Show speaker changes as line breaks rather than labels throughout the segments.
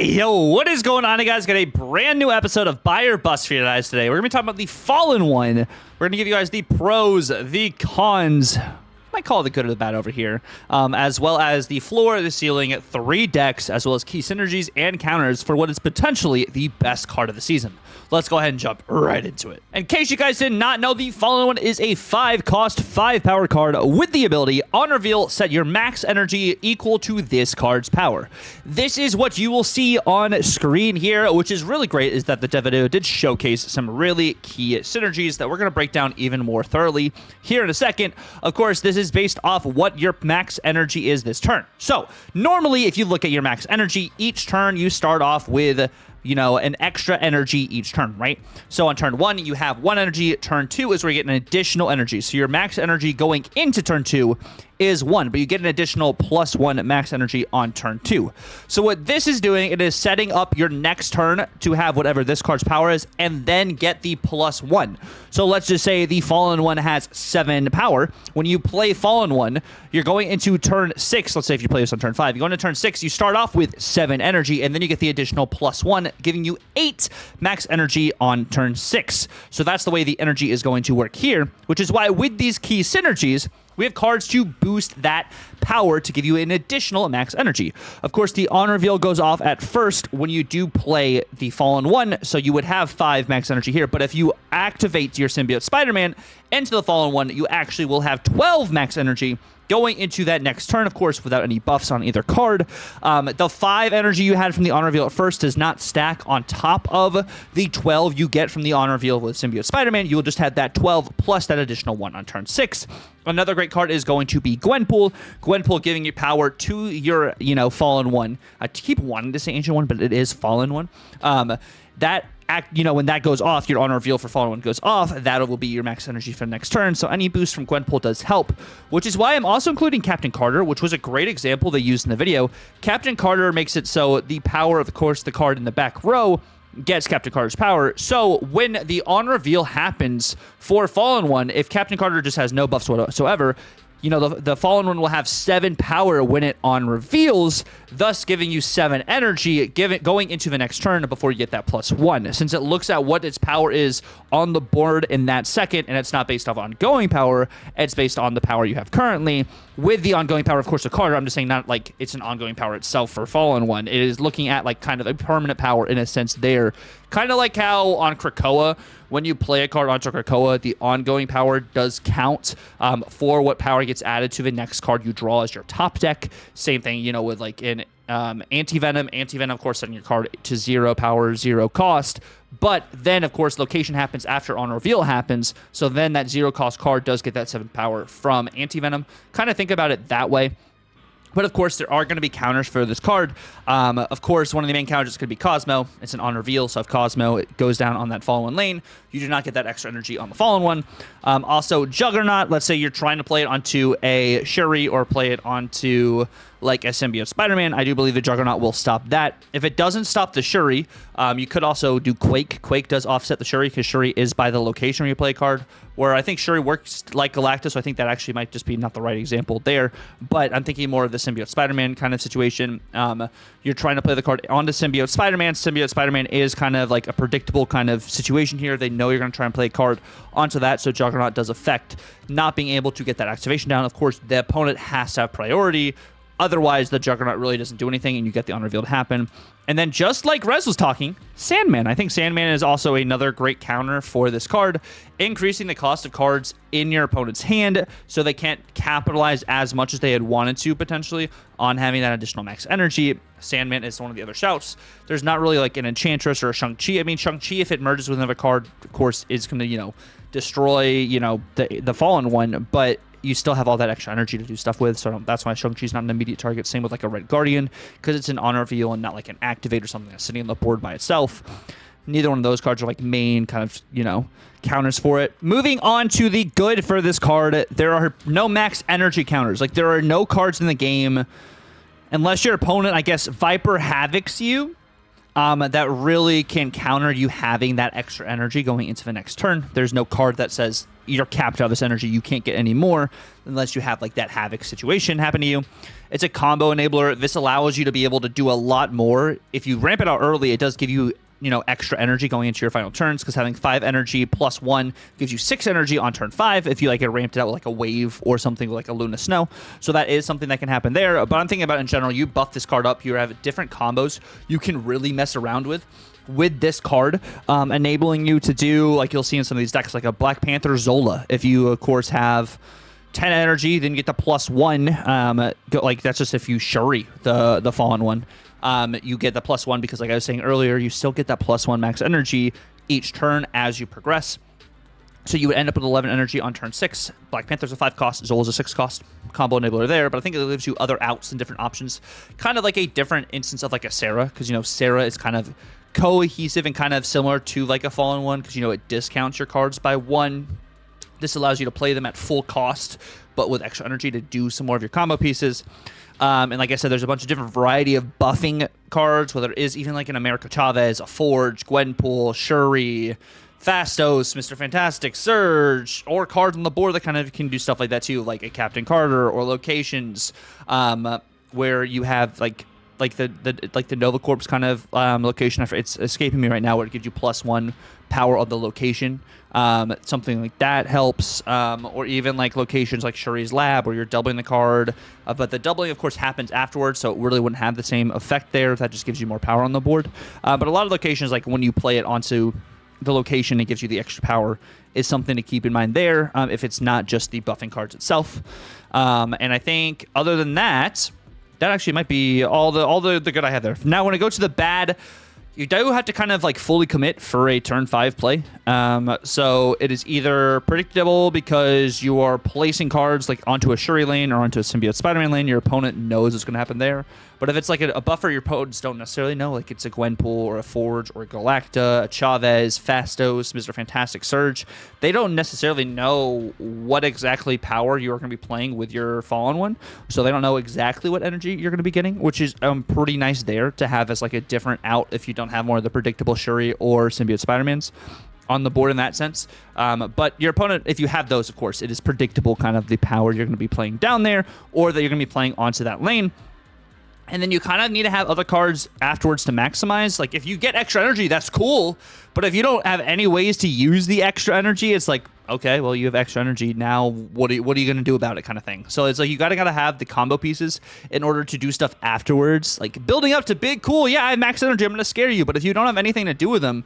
Hey, yo, what is going on, you guys? Got a brand new episode of Buy or Bust for you guys today. We're going to be talking about the Fallen One. We're going to give you guys the pros, the cons, might call it the good or the bad over here, as well as the floor, the ceiling, 3 decks, as well as key synergies and counters for what is potentially the best card of the season. Let's go ahead and jump right into it. In case you guys did not know, the Fallen One is a 5-cost, 5-power card with the ability, on reveal, set your max energy equal to this card's power. This is what you will see on screen here, which is really great, is that the dev video did showcase some really key synergies that we're going to break down even more thoroughly here in a second. Of course, this is based off what your max energy is this turn. So, normally, if you look at your max energy, each turn you start off with, you know, an extra energy each turn, right? So on turn 1, you have 1 energy. Turn 2 is where you get an additional energy. So your max energy going into turn 2 is 1, but you get an additional +1 max energy on turn 2. So what this is doing, it is setting up your next turn to have whatever this card's power is, and then get the +1. So let's just say the Fallen One has 7 power. When you play Fallen One, you're going into turn 6. Let's say if you play this on turn 5, you go into turn 6, you start off with 7 energy, and then you get the additional +1, giving you 8 max energy on turn 6. So that's the way the energy is going to work here, which is why with these key synergies, we have cards to boost that power to give you an additional max energy. Of course, the on reveal goes off at first when you do play the Fallen One, so you would have 5 max energy here, but if you activate your Symbiote Spider-Man into the Fallen One, you actually will have 12 max energy going into that next turn, of course, without any buffs on either card. The 5 energy you had from the on reveal at first does not stack on top of the 12 you get from the on reveal with Symbiote Spider-Man. You will just have that 12 plus that additional 1 on turn 6. Another great card is going to be Gwenpool. Gwenpool giving you power to your, Fallen One. I keep wanting to say Ancient One, but it is Fallen One. When that goes off, your on reveal for Fallen One goes off, that will be your max energy for the next turn. So any boost from Gwenpool does help, which is why I'm also including Captain Carter, which was a great example they used in the video. Captain Carter makes it so the power, of course, the card in the back row gets Captain Carter's power. So when the on reveal happens for Fallen One, if Captain Carter just has no buffs whatsoever, the Fallen One will have 7 power when it on reveals, thus giving you 7 energy going into the next turn before you get that +1. Since it looks at what its power is on the board in that second, and it's not based off ongoing power, it's based on the power you have currently. With the ongoing power, of course, of Carter, I'm just saying not like it's an ongoing power itself for Fallen One. It is looking at like kind of a permanent power in a sense there. Kind of like how on Krakoa, when you play a card onto Krakoa, the ongoing power does count for what power gets added to the next card you draw as your top deck. Same thing, with like in Anti-Venom. Anti-Venom, of course, setting your card to 0 power, 0 cost. But then, of course, location happens after on reveal happens. So then that 0 cost card does get that 7 power from Anti-Venom. Kind of think about it that way. But of course, there are going to be counters for this card. Of course, one of the main counters is going to be Cosmo. It's an on reveal, so if Cosmo it goes down on that Fallen One lane, you do not get that extra energy on the Fallen One. Also, Juggernaut, let's say you're trying to play it onto a Shuri or play it onto like a Symbiote Spider-Man. I do believe the Juggernaut will stop that. If it doesn't stop the Shuri, you could also do Quake. Quake does offset the Shuri because Shuri is by the location where you play a card, where I think Shuri works like Galactus, so I think that actually might just be not the right example there. But I'm thinking more of the Symbiote Spider-Man kind of situation. You're trying to play the card onto Symbiote Spider-Man. Symbiote Spider-Man is kind of like a predictable kind of situation here. They know you're going to try and play a card onto that, so Juggernaut does affect not being able to get that activation down. Of course, the opponent has to have priority. Otherwise, the Juggernaut really doesn't do anything, and you get the on reveal to happen. And then, just like Rez was talking, Sandman. I think Sandman is also another great counter for this card, increasing the cost of cards in your opponent's hand so they can't capitalize as much as they had wanted to, potentially, on having that additional max energy. Sandman is one of the other shouts. There's not really like an Enchantress or a Shang-Chi. I mean, Shang-Chi, if it merges with another card, of course, is going to, destroy, the Fallen One, but you still have all that extra energy to do stuff with, so that's why Shang-Chi's not an immediate target. Same with like a Red Guardian, because it's an on reveal and not like an activate or something that's sitting on the board by itself. Neither one of those cards are like main kind of, counters for it. Moving on to the good for this card, there are no max energy counters. Like, there are no cards in the game, unless your opponent, I guess, Viper Havocs you, that really can counter you having that extra energy going into the next turn. There's no card that says, you're capped out of this energy. You can't get any more unless you have like that Havoc situation happen to you. It's a combo enabler. This allows you to be able to do a lot more. If you ramp it out early, it does give you extra energy going into your final turns, because having 5 energy plus 1 gives you 6 energy on turn 5 if you like it ramped it out with like a wave or something like a Luna Snow. So that is something that can happen there. But I'm thinking about in general, you buff this card up, you have different combos you can really mess around with this card, enabling you to do, like you'll see in some of these decks, like a Black Panther Zola. If you, of course, have 10 energy, then you get the +1. Like that's just if you Shuri the Fallen one. You get the +1 because, like I was saying earlier, you still get that +1 max energy each turn as you progress. So you would end up with 11 energy on turn 6. Black Panther's a 5 cost, Zola's a 6 cost. Combo enabler there, but I think it gives you other outs and different options. Kind of like a different instance of like a Sarah, because, Sarah is kind of cohesive and kind of similar to like a Fallen one, because, it discounts your cards by 1. This allows you to play them at full cost, but with extra energy to do some more of your combo pieces. And like I said, there's a bunch of different variety of buffing cards, whether it is even like an America Chavez, a Forge, Gwenpool, Shuri, Fastos, Mr. Fantastic, Surge, or cards on the board that kind of can do stuff like that too, like a Captain Carter or locations, where you have like the Nova Corp's kind of location. It's escaping me right now, where it gives you +1 power on the location. Something like that helps, or even like locations like Shuri's Lab, where you're doubling the card, but the doubling, of course, happens afterwards, so it really wouldn't have the same effect there. That just gives you more power on the board. But a lot of locations, like when you play it onto the location, it gives you the extra power, is something to keep in mind there, if it's not just the buffing cards itself. And I think other than that, that actually might be all the good I have there. Now, when I go to the bad, you do have to kind of like fully commit for a turn 5 play. So it is either predictable because you are placing cards like onto a Shuri lane or onto a Symbiote Spider-Man lane. Your opponent knows what's going to happen there. But if it's like a buffer your opponents don't necessarily know, like it's a Gwenpool or a Forge or a Galacta, a Chavez, Fastos, Mr. Fantastic, Surge, they don't necessarily know what exactly power you're going to be playing with your Fallen one. So they don't know exactly what energy you're going to be getting, which is pretty nice there to have as like a different out if you don't have more of the predictable Shuri or Symbiote Spider-Mans on the board in that sense. But your opponent, if you have those, of course, it is predictable kind of the power you're going to be playing down there or that you're going to be playing onto that lane. And then you kind of need to have other cards afterwards to maximize. Like, if you get extra energy, that's cool. But if you don't have any ways to use the extra energy, it's like, okay, well, you have extra energy. Now, what are you going to do about it kind of thing? So it's like you gotta have the combo pieces in order to do stuff afterwards. Like, building up to big, cool, yeah, I have max energy, I'm going to scare you. But if you don't have anything to do with them,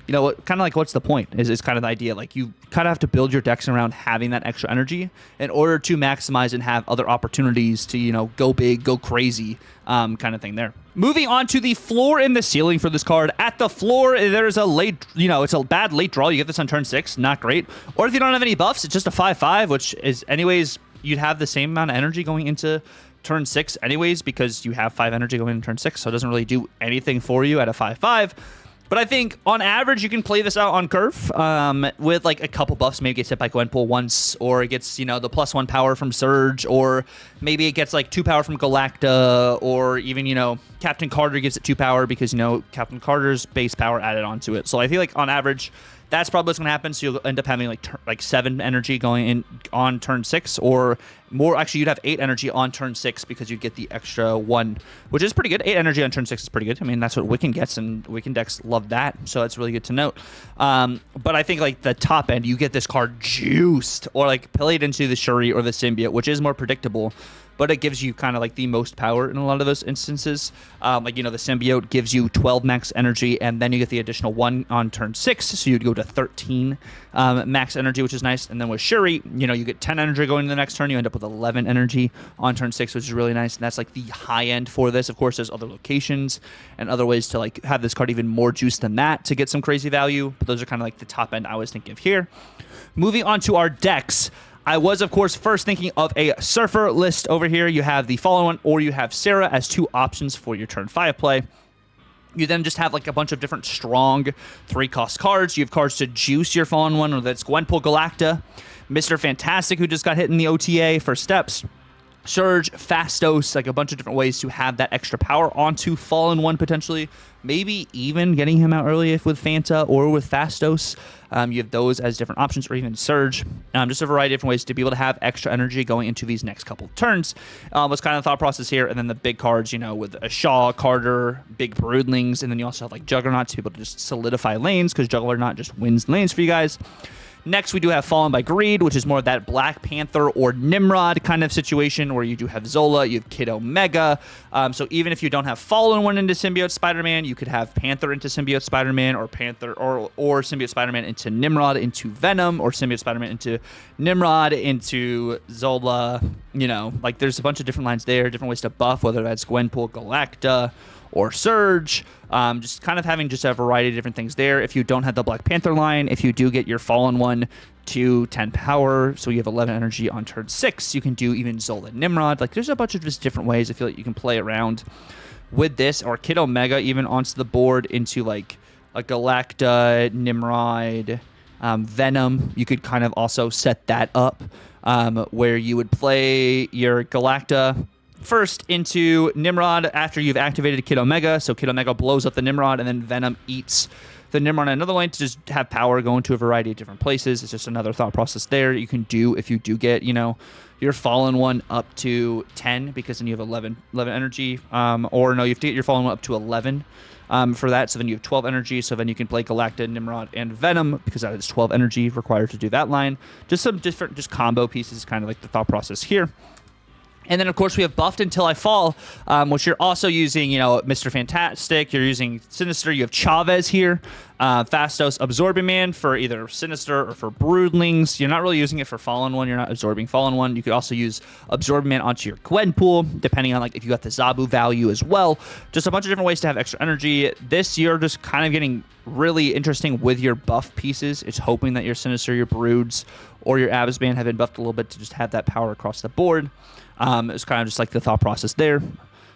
kind of like, what's the point is kind of the idea. Like, you kind of have to build your decks around having that extra energy in order to maximize and have other opportunities to, go big, go crazy, kind of thing there. Moving on to the floor and the ceiling for this card. At the floor, there's a late, it's a bad late draw. You get this on turn 6, not great. Or if you don't have any buffs, it's just a 5/5, which is anyways, you'd have the same amount of energy going into turn 6 anyways, because you have 5 energy going into turn 6, so it doesn't really do anything for you at a 5/5. But I think, on average, you can play this out on curve with, like, a couple buffs. Maybe it gets hit by Gwenpool once, or it gets, the +1 power from Surge, or maybe it gets, like, 2 power from Galacta, or even, Captain Carter gets it 2 power because, Captain Carter's base power added onto it. So I feel like, on average, that's probably what's going to happen. So you'll end up having, like 7 energy going in on turn 6, or more. Actually, you'd have 8 energy on turn 6 because you get the extra 1, which is pretty good. 8 energy on turn 6 is pretty good. I mean, that's what Wiccan gets, and Wiccan decks love that, so that's really good to note. But I think, like, the top end, you get this card juiced, or, like, played into the Shuri or the Symbiote, which is more predictable, but it gives you kind of like the most power in a lot of those instances. The Symbiote gives you 12 max energy, and then you get the additional 1 on turn 6, so you'd go to 13 max energy, which is nice. And then with Shuri, you get 10 energy going to the next turn. You end up with 11 energy on turn 6, which is really nice, and that's like the high end for this. Of course, there's other locations and other ways to like have this card even more juice than that to get some crazy value, but those are kind of like the top end I was thinking of here. Moving on to our decks, I was, of course, first thinking of a Surfer list over here. You have the Fallen one, or you have Sarah as 2 options for your turn 5 play. You then just have like a bunch of different strong 3-cost cards. You have cards to juice your Fallen one, whether that's Gwenpool Galacta, Mr. Fantastic, who just got hit in the OTA for steps, Surge, Fastos, like a bunch of different ways to have that extra power onto Fallen One potentially. Maybe even getting him out early if with Fanta or with Fastos. You have those as different options, or even Surge. Just a variety of different ways to be able to have extra energy going into these next couple of turns. Was kind of the thought process here. And then the big cards, you know, with a Shaw, Carter, big Broodlings, and then you also have like Juggernauts to be able to just solidify lanes, because Juggernaut just wins lanes for you guys. Next, we do have Fallen by Greed, which is more of that Black Panther or Nimrod kind of situation where you do have Zola, you have Kid Omega. So even if you don't have Fallen One into Symbiote Spider-Man, you could have Panther into Symbiote Spider-Man, or Panther or Symbiote Spider-Man into Nimrod into Venom, or Symbiote Spider-Man into Nimrod into Zola. You know, like there's a bunch of different lines there, different ways to buff, whether that's Gwenpool, Galacta, or Surge. Just kind of having just a variety of different things there. If you don't have the Black Panther line, if you do get your Fallen One to 10 power, so you have 11 energy on turn 6, you can do even Zola Nimrod. Like there's a bunch of just different ways I feel like you can play around with this, or Kid Omega even onto the board into like a Galacta, Nimrod, Venom. You could kind of also set that up where you would play your Galacta first into Nimrod after you've activated Kid Omega. So Kid Omega blows up the Nimrod, and then Venom eats the Nimrod on another lane to just have power go into a variety of different places. It's just another thought process there you can do if you do get, you know, your Fallen One up to 10, because then you have 11 energy. Or no, you have to get your Fallen One up to 11 for that. So then you have 12 energy. So then you can play Galacta, Nimrod, and Venom, because that is 12 energy required to do that line. Just some different just combo pieces, kind of like the thought process here. And then, of course, we have Buffed Until I Fall, which you're also using, you know, Mr. Fantastic. You're using Sinister. You have Chavez here. Fastos, Absorbing Man for either Sinister or for Broodlings. You're not really using it for Fallen One. You're not absorbing Fallen One. You could also use Absorbing Man onto your Gwenpool, depending on, like, if you got the Zabu value as well. Just a bunch of different ways to have extra energy. This, you're just kind of getting really interesting with your buff pieces. It's hoping that your Sinister, your Broods, or your Absban have been buffed a little bit to just have that power across the board. It's kind of just like the thought process there.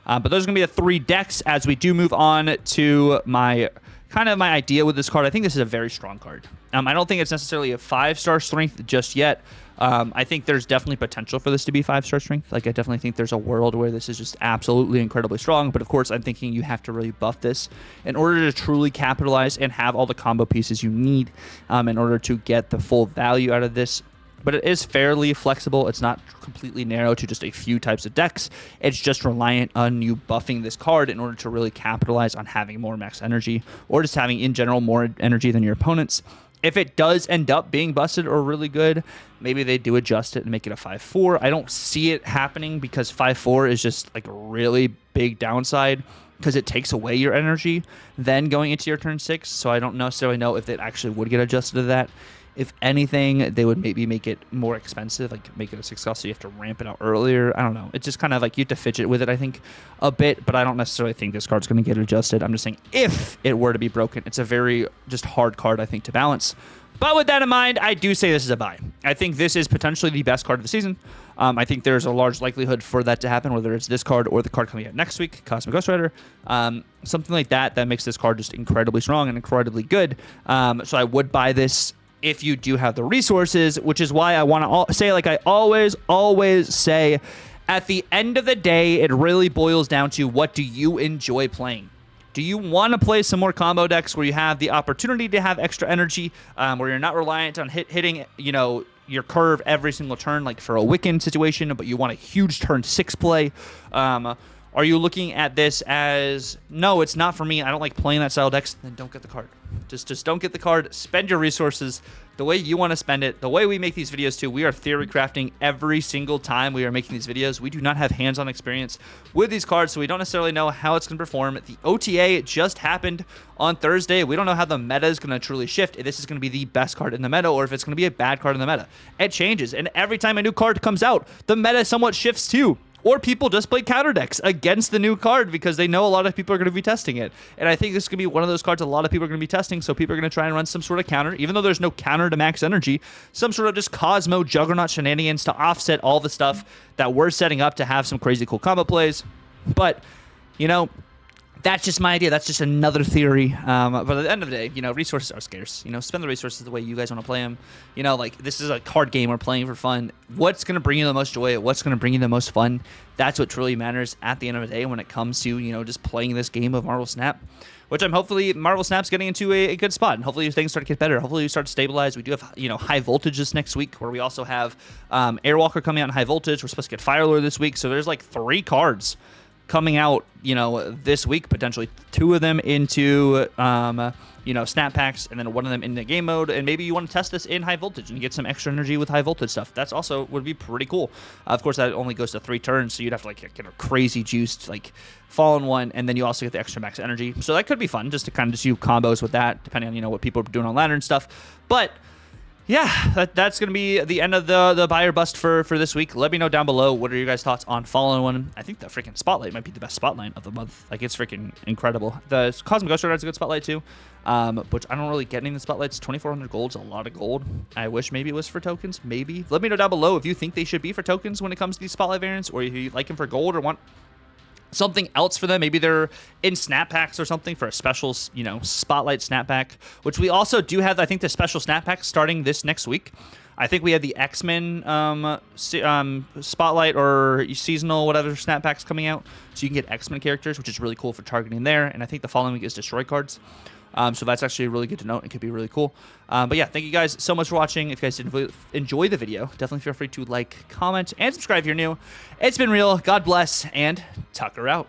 But those are going to be the 3 decks. As we do move on to my idea with this card, I think this is a very strong card. I don't think it's necessarily a 5-star strength just yet. I think there's definitely potential for this to be 5-star strength. Like, I definitely think there's a world where this is just absolutely incredibly strong. But of course, I'm thinking you have to really buff this in order to truly capitalize and have all the combo pieces you need in order to get the full value out of this. But it is fairly flexible. It's not completely narrow to just a few types of decks. It's just reliant on you buffing this card in order to really capitalize on having more max energy, or just having, in general, more energy than your opponents. If it does end up being busted or really good, maybe they do adjust it and make it a 5-4. I don't see it happening, because 5-4 is just like a really big downside, because it takes away your energy then going into your turn 6. So I don't necessarily know if it actually would get adjusted to that. If anything, they would maybe make it more expensive, like make it a 6 cost, so you have to ramp it out earlier. I don't know. It's just kind of like you have to fidget with it, I think, a bit, but I don't necessarily think this card's going to get adjusted. I'm just saying if it were to be broken, it's a very just hard card, I think, to balance. But with that in mind, I do say this is a buy. I think this is potentially the best card of the season. I think there's a large likelihood for that to happen, whether it's this card or the card coming out next week, Cosmic Ghost Rider. Something like that makes this card just incredibly strong and incredibly good. So I would buy this if you do have the resources, which is why I want to say, like I always say, at the end of the day, it really boils down to, what do you enjoy playing? Do you want to play some more combo decks where you have the opportunity to have extra energy, where you're not reliant on hitting, you know, your curve every single turn, like for a Wiccan situation, but you want a huge turn 6 play? Are you looking at this as, no, it's not for me, I don't like playing that style decks? Then don't get the card. Just don't get the card. Spend your resources the way you want to spend it. The way we make these videos too, we are theory crafting every single time we are making these videos. We do not have hands-on experience with these cards, so we don't necessarily know how it's going to perform. The OTA just happened on Thursday. We don't know how the meta is going to truly shift, if this is going to be the best card in the meta or if it's going to be a bad card in the meta. It changes, and every time a new card comes out, the meta somewhat shifts too. Or people just play counter decks against the new card because they know a lot of people are going to be testing it. And I think this could be one of those cards a lot of people are going to be testing, so people are going to try and run some sort of counter, even though there's no counter to max energy, some sort of just Cosmo Juggernaut shenanigans to offset all the stuff that we're setting up to have some crazy cool combo plays. But, you know, That's just my idea. That's just another theory. But at the end of the day, resources are scarce. Spend the resources the way you guys want to play them. Like this is a card game we're playing for fun. What's going to bring you the most joy? What's going to bring you the most fun? That's what truly matters at the end of the day when it comes to, just playing this game of Marvel Snap, which hopefully Marvel Snap's getting into a good spot. And hopefully things start to get better. Hopefully we start to stabilize. We do have, high voltage this next week where we also have Airwalker coming out in high voltage. We're supposed to get Firelord this week. So there's like 3 cards coming out, this week, potentially 2 of them into, snap packs, and then 1 of them in the game mode. And maybe you want to test this in high voltage and get some extra energy with high voltage stuff. That's also would be pretty cool. Of course, that only goes to 3 turns, so you'd have to get a crazy juiced Fallen one, and then you also get the extra max energy. So that could be fun just to kind of just do combos with that, depending on what people are doing on ladder and stuff. But yeah, that's going to be the end of the buy or bust for this week. Let me know down below, what are your guys' thoughts on Fallen One? I think the freaking Spotlight might be the best Spotlight of the month. It's freaking incredible. The Cosmic Ghost Rider has a good Spotlight too, which I don't really get any of the Spotlights. 2,400 gold's a lot of gold. I wish maybe it was for tokens, maybe. Let me know down below if you think they should be for tokens when it comes to these Spotlight variants, or if you like them for gold or want something else for them. Maybe they're in snap packs or something for a special, Spotlight snap pack, which we also do have, I think, the special snap pack starting this next week. I think we have the X-Men Spotlight or seasonal whatever snap packs coming out, so you can get X-Men characters, which is really cool for targeting there. And I think the following week is Destroy cards. So that's actually really good to note. It could be really cool. But yeah, thank you guys so much for watching. If you guys did enjoy the video, definitely feel free to like, comment, and subscribe if you're new. It's been real. God bless, and Tucker out.